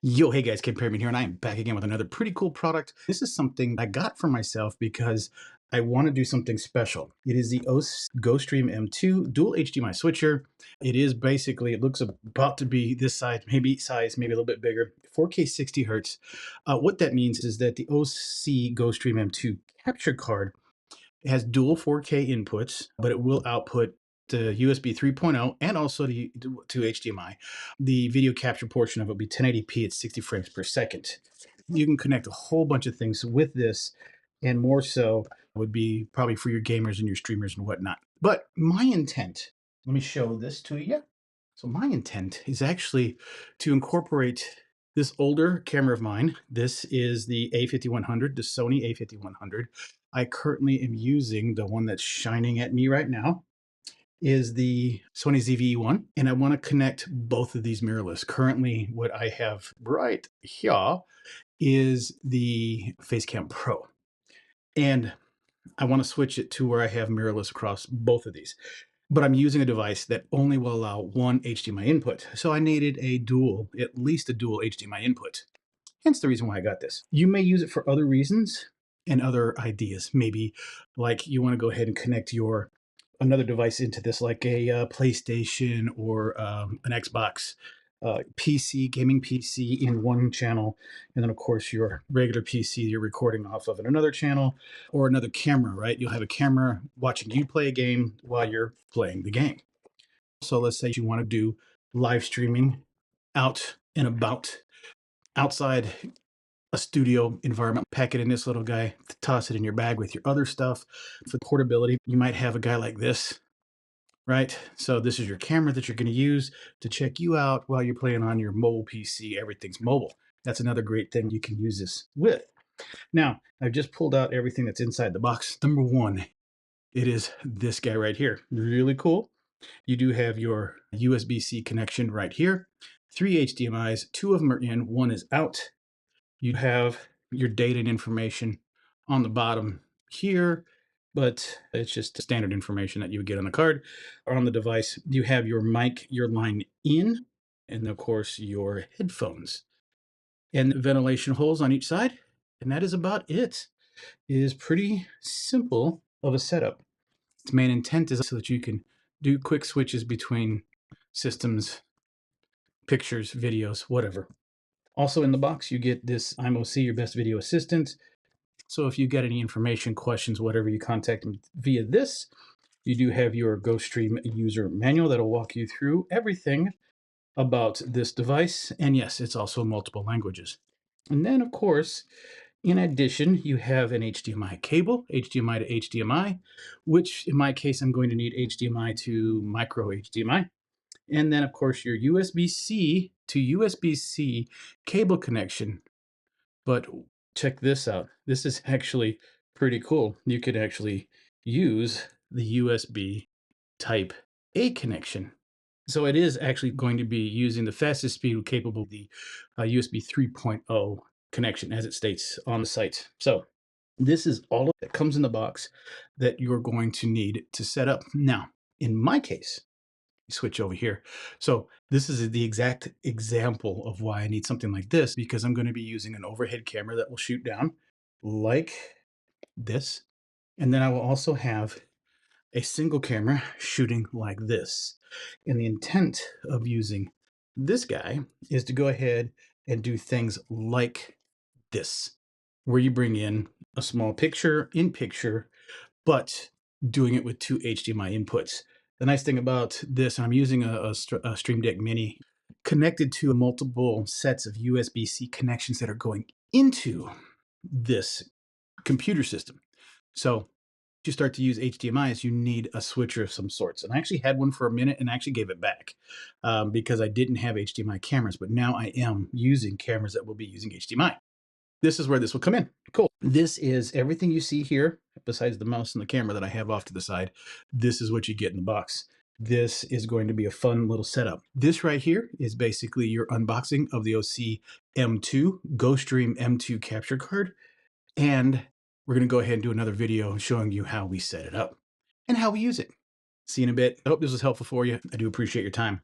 Yo, hey guys, Kid Perryman here, and I am back again with another pretty cool product. This is something I got for myself because I want to do something special. It is the OS GoStream M2 dual HDMI switcher. It is basically, it looks about to be this size, maybe a little bit bigger, 4K 60 hertz. What that means is that the OC GoStream M2 capture card has dual 4K inputs, but it will output the USB 3.0 and also to HDMI. The video capture portion of it will be 1080p at 60 frames per second. You can connect a whole bunch of things with this, and more so would be probably for your gamers and your streamers and whatnot. But my intent, let me show this to you. So my intent is actually to incorporate this older camera of mine. This is the A5100, the Sony A5100. I currently am using the one that's shining at me right now is the Sony ZV-E1, and I want to connect both of these mirrorless. Currently, what I have right here is the Facecam Pro, and I want to switch it to where I have mirrorless across both of these. But I'm using a device that only will allow one HDMI input. So I needed at least a dual HDMI input. Hence the reason why I got this. You may use it for other reasons and other ideas. Maybe like you want to go ahead and connect your another device into this, like a PlayStation or an Xbox PC, gaming PC in one channel, and then of course your regular PC you're recording off of in another channel, or another camera, right? You'll have a camera watching you play a game while you're playing the game. So let's say you want to do live streaming out and about outside a studio environment, pack it in this little guy, toss it in your bag with your other stuff. For portability, you might have a guy like this, right? So this is your camera that you're going to use to check you out while you're playing on your mobile PC. Everything's mobile. That's another great thing you can use this with. Now, I've just pulled out everything that's inside the box. Number one, it is this guy right here. Really cool. You do have your USB-C connection right here. 3 HDMIs, 2 of them are in, 1 is out. You have your data and information on the bottom here, but it's just standard information that you would get on the card or on the device. You have your mic, your line in, and of course your headphones and ventilation holes on each side. And that is about it. It is pretty simple of a setup. Its main intent is so that you can do quick switches between systems, pictures, videos, whatever. Also in the box, you get this IMOC, your best video assistant. So if you get any information, questions, whatever, you contact them via this. You do have your GoStream user manual that'll walk you through everything about this device. And yes, it's also multiple languages. And then, of course, in addition, you have an HDMI cable, HDMI to HDMI, which in my case, I'm going to need HDMI to micro HDMI. And then, of course, your USB-C to USB-C cable connection. But check this out. This is actually pretty cool. You could actually use the USB Type A connection. So it is actually going to be using the fastest speed capable of the USB 3.0 connection, as it states on the site. So this is all that comes in the box that you're going to need to set up. Now, in my case, switch over here. So this is the exact example of why I need something like this, because I'm going to be using an overhead camera that will shoot down like this. And then I will also have a single camera shooting like this. And the intent of using this guy is to go ahead and do things like this, where you bring in a small picture in picture, but doing it with 2 HDMI inputs. The nice thing about this, and I'm using a Stream Deck Mini connected to multiple sets of USB-C connections that are going into this computer system. So you start to use HDMIs, you need a switcher of some sorts. And I actually had one for a minute and I actually gave it back because I didn't have HDMI cameras, but now I am using cameras that will be using HDMI. This is where this will come in. Cool. This is everything you see here, besides the mouse and the camera that I have off to the side. This is what you get in the box. This is going to be a fun little setup. This right here is basically your unboxing of the OC M2, GoStream M2 capture card. And we're going to go ahead and do another video showing you how we set it up and how we use it. See you in a bit. I hope this was helpful for you. I do appreciate your time.